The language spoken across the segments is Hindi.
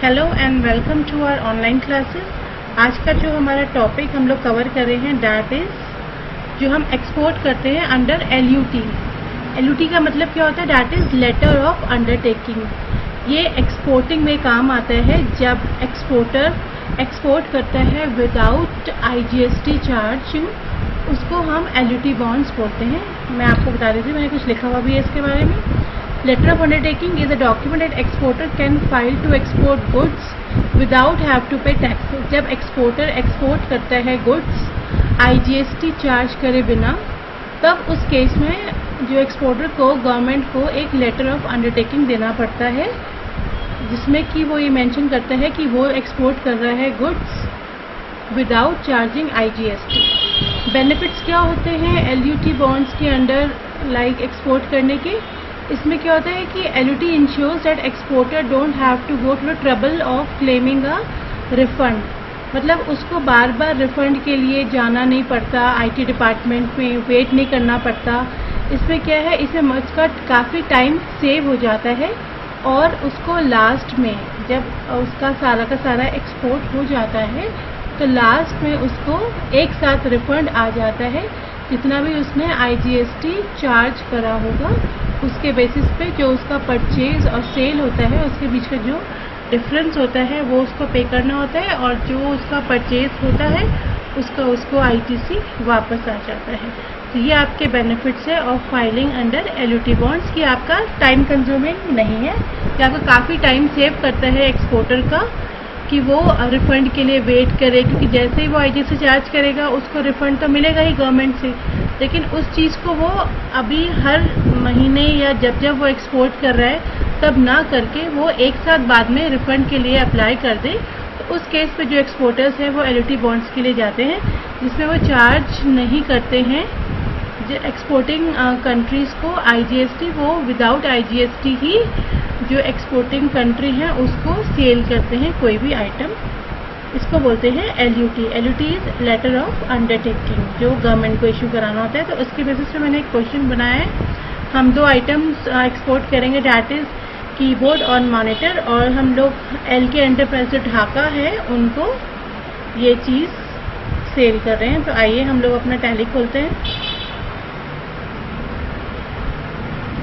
Hello and welcome to our online classes. आज का जो हमारा टॉपिक हम लोग कवर कर रहे हैं दैट इज़ जो हम एक्सपोर्ट करते हैं अंडर LUT। LUT का मतलब क्या होता है? That is letter of undertaking. ये एक्सपोर्टिंग में काम आता है जब एक्सपोर्टर एक्सपोर्ट करता है विदाउट IGST चार्ज, उसको हम LUT बॉन्ड्स बोलते हैं। मैं आपको बता देती हूँ, मैंने कुछ लिखा हुआ भी है इसके बारे में। Letter of undertaking is a document that exporter can file to export goods without have to pay taxes। जब एक्सपोर्टर एक्सपोर्ट करता है गुड्स IGST चार्ज करे बिना, तब उस केस में जो एक्सपोर्टर को गवर्नमेंट को एक लेटर ऑफ अंडरटेकिंग देना पड़ता है, जिसमें कि वो ये मेंशन करता है कि वो एक्सपोर्ट कर रहा है goods without charging IGST। Benefits क्या होते हैं LUT बॉन्ड्स के अंडर लाइक एक्सपोर्ट करने के? इसमें क्या होता है कि LUT insures that exporter don't have to go to the trouble of claiming a refund. मतलब उसको बार बार रिफंड के लिए जाना नहीं पड़ता, IT डिपार्टमेंट में वेट नहीं करना पड़ता। इसमें क्या है, इसमें उसका काफ़ी टाइम सेव हो जाता है और उसको लास्ट में जब उसका सारा का सारा एक्सपोर्ट हो जाता है तो लास्ट में उसको एक साथ रिफंड आ जाता है, जितना भी उसने IGST चार्ज करा होगा उसके बेसिस पे जो उसका परचेज और सेल होता है उसके बीच का जो डिफरेंस होता है वो उसको पे करना होता है, और जो उसका परचेज होता है उसको ITC वापस आ जाता है। तो ये आपके बेनिफिट्स है of filing under LUT bonds कि आपका टाइम कंज्यूमिंग नहीं है, कि आपका काफ़ी टाइम सेव करता है एक्सपोर्टर का कि वो रिफ़ंड के लिए वेट करे, क्योंकि जैसे ही वो IGST चार्ज करेगा उसको रिफ़ंड तो मिलेगा ही गवर्नमेंट से, लेकिन उस चीज़ को वो अभी हर महीने या जब वो एक्सपोर्ट कर रहा है तब ना करके वो एक साथ बाद में रिफ़ंड के लिए अप्लाई कर दे। तो उस केस पे जो एक्सपोर्टर्स हैं वो LUT बॉन्ड्स के लिए जाते हैं, जिसमें वो चार्ज नहीं करते हैं जो एक्सपोर्टिंग कंट्रीज़ को IGST, वो विदाउट IGST ही जो एक्सपोर्टिंग कंट्री हैं उसको सेल करते हैं कोई भी आइटम। इसको बोलते हैं LUT। LUT is letter of undertaking, जो गवर्नमेंट को इशू कराना होता है। तो उसके बेसिस पे मैंने एक क्वेश्चन बनाया है। हम दो आइटम्स एक्सपोर्ट करेंगे, डैट इज़ कीबोर्ड और मॉनिटर, और हम लोग LK एंटरप्राइज जो ढाका है उनको ये चीज़ सेल कर रहे हैं। तो आइए हम लोग अपना टैली खोलते हैं।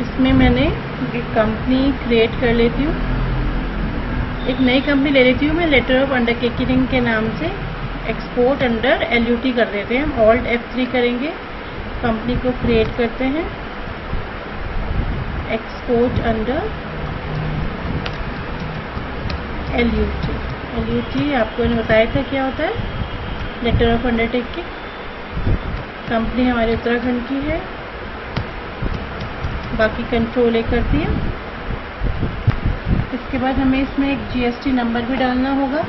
इसमें मैंने एक कंपनी क्रिएट कर लेती हूँ, एक नई कंपनी ले लेती हूँ मैं लेटर ऑफ अंडरटेकिंग के नाम से। एक्सपोर्ट अंडर LUT कर देते हैं हम, Alt F3 करेंगे, कंपनी को क्रिएट करते हैं। Export under LUT। LUT आपको मैंने बताया था क्या होता है, लेटर ऑफ अंडरटेकिंग। कंपनी हमारी उत्तराखंड की है, बाकी कंट्रोल कर दिया। इसके बाद हमें इसमें एक GST नंबर भी डालना होगा,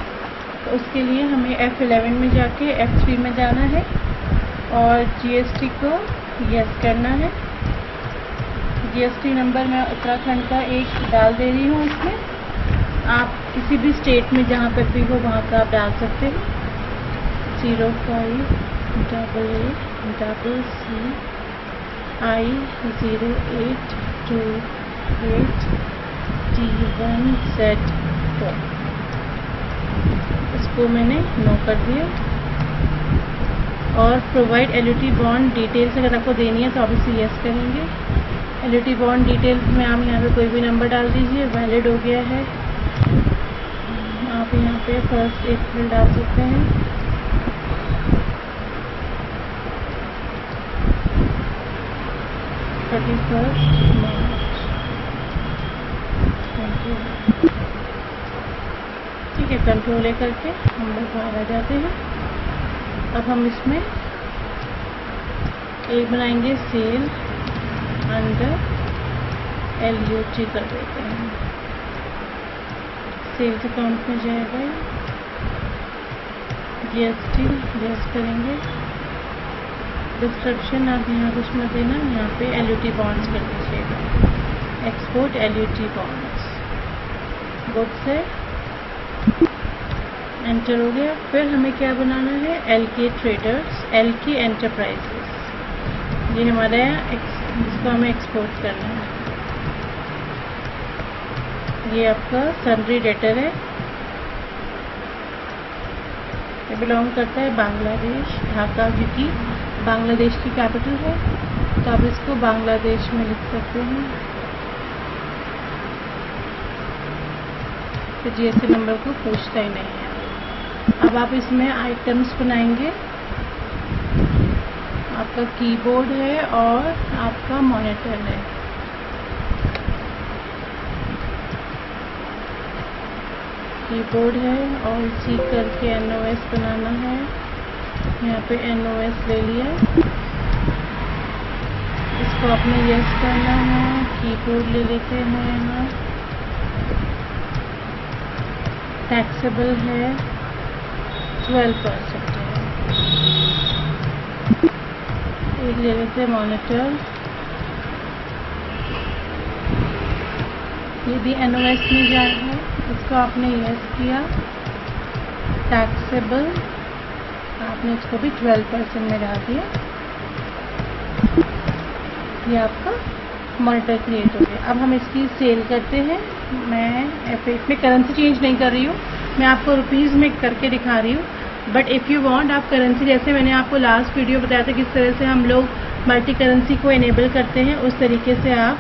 तो उसके लिए हमें F11 में जाके F3 में जाना है और GST को यस करना है। GST नंबर मैं उत्तराखंड का एक डाल दे रही हूँ इसमें, आप किसी भी स्टेट में जहाँ पर भी हो वहाँ का आप डाल सकते हो। 0588C0828T1Z4। इसको मैंने नो कर दिया। और प्रोवाइड LUT बॉन्ड डिटेल्स अगर आपको देनी है तो ऑब्वियसली यस करेंगे। LUT बॉन्ड डिटेल्स में आप यहाँ पे कोई भी नंबर डाल दीजिए। वैलिड हो गया है, आप यहाँ पे 1 अप्रैल डाल सकते हैं। ठीक है, कंट्रोल करके हम लोग बाहर आ जाते हैं। अब हम इसमें एक बनाएंगे सेल अंडर LUT कर देते हैं। सेल्स अकाउंट में जाएगा, GST यस करेंगे। डिस्क्रिप्शन आप यहाँ कुछ मत देना, यहाँ पे LUT बॉन्ड्स कर दीजिएगा। एक्सपोर्ट LUT बॉन्ड्स, गुड्स है, एंटर हो गया। फिर हमें क्या बनाना है, LK ट्रेडर्स, LK एंटरप्राइजेस, ये हमारा जिसको हमें एक्सपोर्ट करना है। ये आपका सन्ड्री डेटर है, ये बिलोंग करता है बांग्लादेश, ढाका, क्योंकि बांग्लादेश की कैपिटल है, तो आप इसको बांग्लादेश में लिख सकते हैं। तो जीएसटी नंबर को पूछता ही नहीं है। अब आप इसमें आइटम्स बनाएंगे, आपका कीबोर्ड है और आपका मॉनिटर है। कीबोर्ड है और सी करके NOS बनाना है। यहाँ पे NOS ले लिया, इसको आपने यस करना है। कीबोर्ड ले लेते हैं यहाँ, टैक्सेबल है 12% है। एक ले लेते हैं मॉनिटर, ये भी NOS में जाएगा, इसको आपने यस किया। टैक्सेबल आपने इसको भी 12% में डाल दिया। ये आपका मॉनिटर क्रिएट हो गया। अब हम इसकी सेल करते हैं। मैं इसमें करेंसी चेंज नहीं कर रही हूँ, मैं आपको रुपीज़ में करके दिखा रही हूँ। बट इफ़ यू वांट, आप करेंसी, जैसे मैंने आपको लास्ट वीडियो बताया था किस तरह से हम लोग मल्टी करेंसी को इनेबल करते हैं, उस तरीके से आप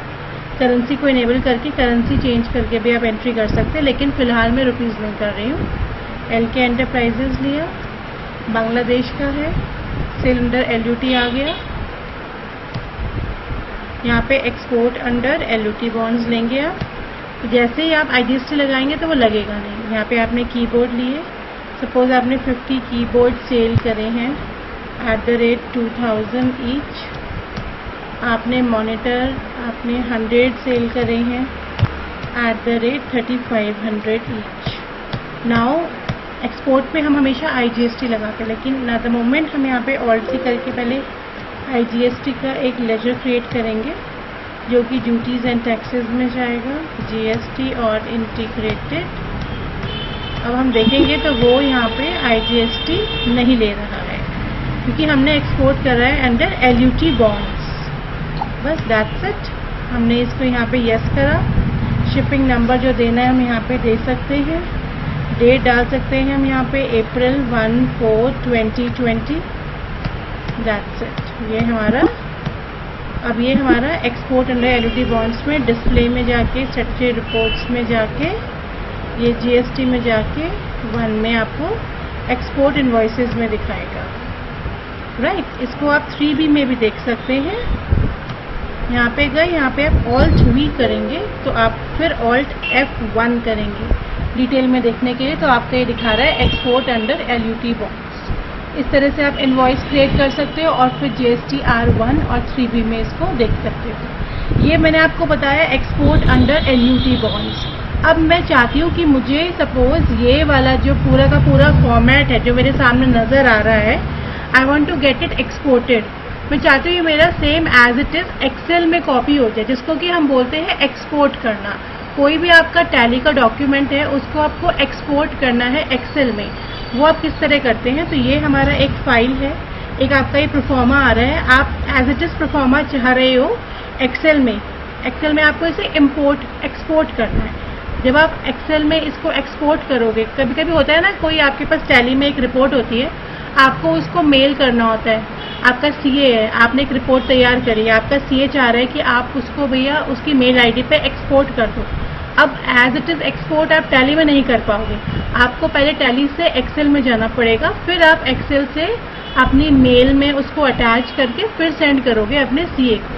करेंसी को इनेबल करके करेंसी चेंज करके भी आप एंट्री कर सकते हैं। लेकिन फ़िलहाल मैं रुपीज़ में कर रही हूँ। LK एंटरप्राइजेज़ लिया, बांग्लादेश का है, सेल अंडर LUT आ गया। यहाँ पे एक्सपोर्ट अंडर LUT बॉन्ड्स लेंगे आप। तो जैसे ही आप IGST लगाएंगे तो वो लगेगा नहीं। यहाँ पे आपने कीबोर्ड लिए, सपोज आपने 50 कीबोर्ड सेल करे हैं @2000 ईच। आपने मॉनिटर आपने 100 सेल करे हैं @3500 ईच। नाउ एक्सपोर्ट पे हम हमेशा IGST लगाते हैं, लेकिन एट द मोमेंट हम यहाँ पे Alt C करके पहले IGST का एक लेजर क्रिएट करेंगे जो कि ड्यूटीज़ एंड टैक्सेस में जाएगा, GST और इंटीग्रेटेड। अब हम देखेंगे तो वो यहाँ पे IGST नहीं ले रहा है क्योंकि हमने एक्सपोर्ट करा है अंडर LUT बॉन्ड्स। बस दैट्स इट। हमने इसको यहाँ पे यस करा। शिपिंग नंबर जो देना है हम यहाँ पे दे सकते हैं। डेट डाल सकते हैं हम यहाँ पे April 1/4/2020। That's it. ये हमारा, अब ये हमारा एक्सपोर्ट अंडर LUT बॉन्ड्स में डिस्प्ले में जाके, स्टैट्यूटरी रिपोर्ट्स में जाके, ये GST में जाके 1 में आपको एक्सपोर्ट इनवॉइसेस में दिखाएगा। राइट। इसको आप 3B में भी देख सकते हैं। यहाँ पे गए, यहाँ पे आप Alt V करेंगे तो आप फिर Alt F1 करेंगे डिटेल में देखने के लिए। तो आपको ये दिखा रहा है एक्सपोर्ट अंडर LUT बॉन्ड्स। इस तरह से आप इनवॉइस क्रिएट कर सकते हो और फिर GST R1 और 3B में इसको देख सकते हो। ये मैंने आपको बताया एक्सपोर्ट अंडर LUT बॉन्ड्स। अब मैं चाहती हूँ कि मुझे सपोज ये वाला जो पूरा का पूरा फॉर्मेट है जो मेरे सामने नज़र आ रहा है, I want to get it exported. मैं चाहती हूँ ये मेरा same as it is excel में कॉपी हो जाए, जिसको कि हम बोलते हैं एक्सपोर्ट करना। कोई भी आपका टैली का डॉक्यूमेंट है उसको आपको एक्सपोर्ट करना है एक्सेल में। वो आप किस तरह करते हैं? तो ये हमारा एक फाइल है, एक आपका ये प्रोफॉर्मा आ रहा है। आप एज इट इज़ प्रोफॉर्मा चाह रहे हो एक्सेल में। एक्सेल में आपको इसे एक्सपोर्ट करना है। जब आप एक्सेल में इसको एक्सपोर्ट करोगे, कभी कभी होता है ना, कोई आपके पास टैली में एक रिपोर्ट होती है, आपको उसको मेल करना होता है। आपका CA है, आपने एक रिपोर्ट तैयार करी है, आपका CA चाह रहा है कि आप उसको भैया उसकी मेल ID पे एक्सपोर्ट कर दो। अब एज इट इज़ एक्सपोर्ट आप टैली में नहीं कर पाओगे, आपको पहले टैली से एक्सेल में जाना पड़ेगा, फिर आप एक्सेल से अपनी मेल में उसको अटैच करके फिर सेंड करोगे अपने CA को।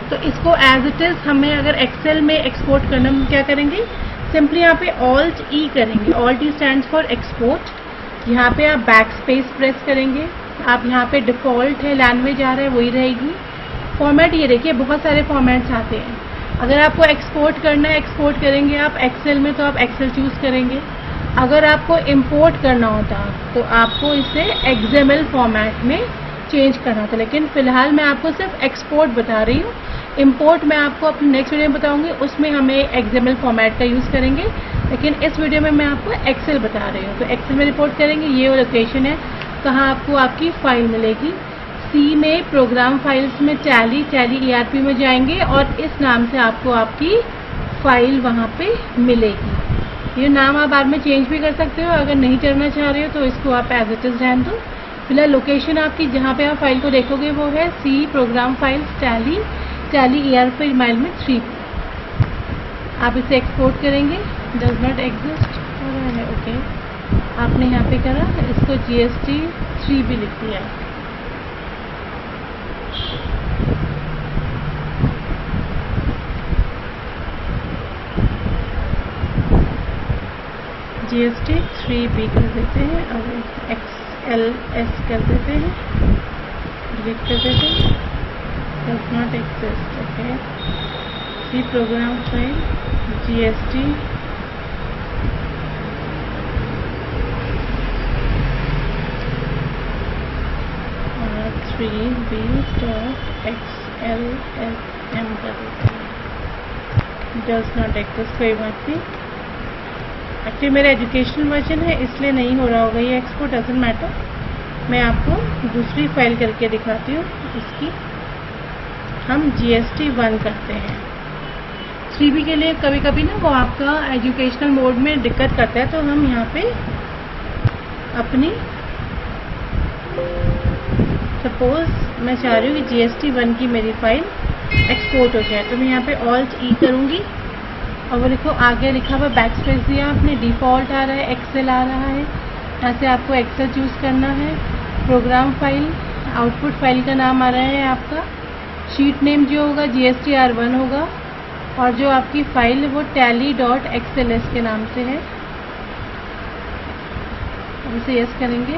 तो इसको एज इट इज़ हमें अगर एक्सेल में एक्सपोर्ट करना, हम क्या करेंगे? सिंपली यहाँ पे Alt E करेंगे। Alt E stands for export. यहाँ पे आप बैक स्पेस प्रेस करेंगे। आप यहाँ पे डिफ़ॉल्ट है लैंग्वेज आ रहा है, वही रहेगी। फॉर्मेट ये देखिए, बहुत सारे फॉर्मेट्स आते हैं। अगर आपको एक्सपोर्ट करना है, एक्सपोर्ट करेंगे आप एक्सेल में, तो आप एक्सेल चूज़ करेंगे। अगर आपको इंपोर्ट करना होता तो आपको इसे XML फॉर्मेट में चेंज करना होता, लेकिन फ़िलहाल मैं आपको सिर्फ एक्सपोर्ट बता रही हूँ। इंपोर्ट मैं आपको अपने नेक्स्ट वीडियो में बताऊंगी, उसमें हमें XML फॉर्मेट का यूज़ करेंगे, लेकिन इस वीडियो में मैं आपको एक्सेल बता रही हूँ। तो एक्सेल में रिपोर्ट करेंगे, ये वो लोकेशन है कहाँ आपको आपकी फ़ाइल मिलेगी। C में प्रोग्राम फाइल्स में टैली ERP में जाएंगे और इस नाम से आपको आपकी फ़ाइल वहाँ पे मिलेगी। ये नाम आप बाद में चेंज भी कर सकते हो, अगर नहीं करना चाह रहे हो तो इसको आप एज इट इज़ रहने दो। फिलहाल लोकेशन आपकी जहाँ पे आप फाइल को देखोगे वो है C program files tally ERP माइल में 3। आप इसे एक्सपोर्ट करेंगे, डज नॉट एग्जिस्ट हो रहा है, ओके आपने यहाँ पे करा, इसको GST 3 भी लिख दिया है। GST 3B कर देते हैं और XLS कर देते हैं, डिलीट कर देते हैं, does not exist, okay C program file GST 3B.XLSM कर देते हैं, डज नॉट एक्सिस्ट, कोई बात नहीं। एक्चुअली मेरा एजुकेशनल वर्जन है इसलिए नहीं हो रहा होगा ये एक्सपोर्ट, डजंट मैटर। मैं आपको दूसरी फाइल करके दिखाती हूँ। इसकी हम GST 1 करते हैं। 3B के लिए कभी कभी ना वो आपका एजुकेशनल मोड में दिक्कत करता है, तो हम यहाँ पे अपनी सपोज मैं चाह रही हूँ कि GST 1 की मेरी फाइल एक्सपोर्ट हो जाए, तो मैं यहाँ पे Alt E करूँगी और वो देखो आगे लिखा हुआ बैक स्पेस दिया आपने, डिफ़ॉल्ट आ रहा है, एक्सेल आ रहा है, यहाँ से आपको एक्सेल चूज़ करना है। प्रोग्राम फाइल आउटपुट फाइल का नाम आ रहा है आपका, शीट नेम जो होगा GST R1 होगा और जो आपकी फाइल है वो tally.xls के नाम से है। अब इसे यस करेंगे,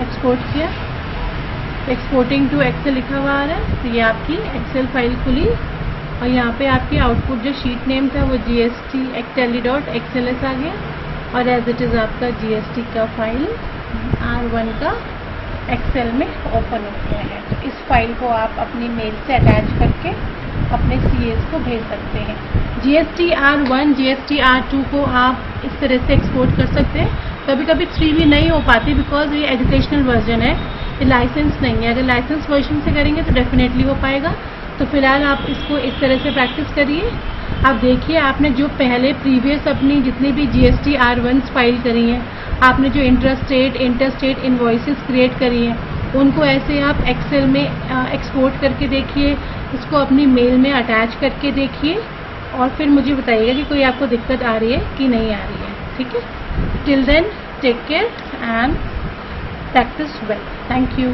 एक्सपोर्ट किया, एक्सपोर्टिंग टू एक्सेल लिखा हुआ आ रहा है, तो ये आपकी एक्सेल फाइल खुली और यहाँ पे आपकी आउटपुट जो शीट नेम था वो GST tally.xls आ गया और एज इट इज़ आपका GST का फाइल R1 का एक्सेल में ओपन हो गया है। तो इस फाइल को आप अपनी मेल से अटैच करके अपने CAs को भेज सकते हैं। GST R1 GST R2 को आप इस तरह से एक्सपोर्ट कर सकते हैं। कभी कभी 3B नहीं हो पाती बिकॉज ये एजुकेशनल वर्जन है, ये लाइसेंस नहीं है। अगर लाइसेंस वर्जन से करेंगे तो डेफिनेटली हो पाएगा। तो फिलहाल आप इसको इस तरह से प्रैक्टिस करिए। आप देखिए आपने जो पहले प्रीवियस अपनी जितनी भी GST R1 फाइल करी हैं, आपने जो इंटरस्टेट इनवॉइसेस क्रिएट करी हैं, उनको ऐसे आप एक्सेल में एक्सपोर्ट करके देखिए, इसको अपनी मेल में अटैच करके देखिए और फिर मुझे बताइएगा कि कोई आपको दिक्कत आ रही है कि नहीं आ रही है। ठीक है, till then take care and practise well. Thank you.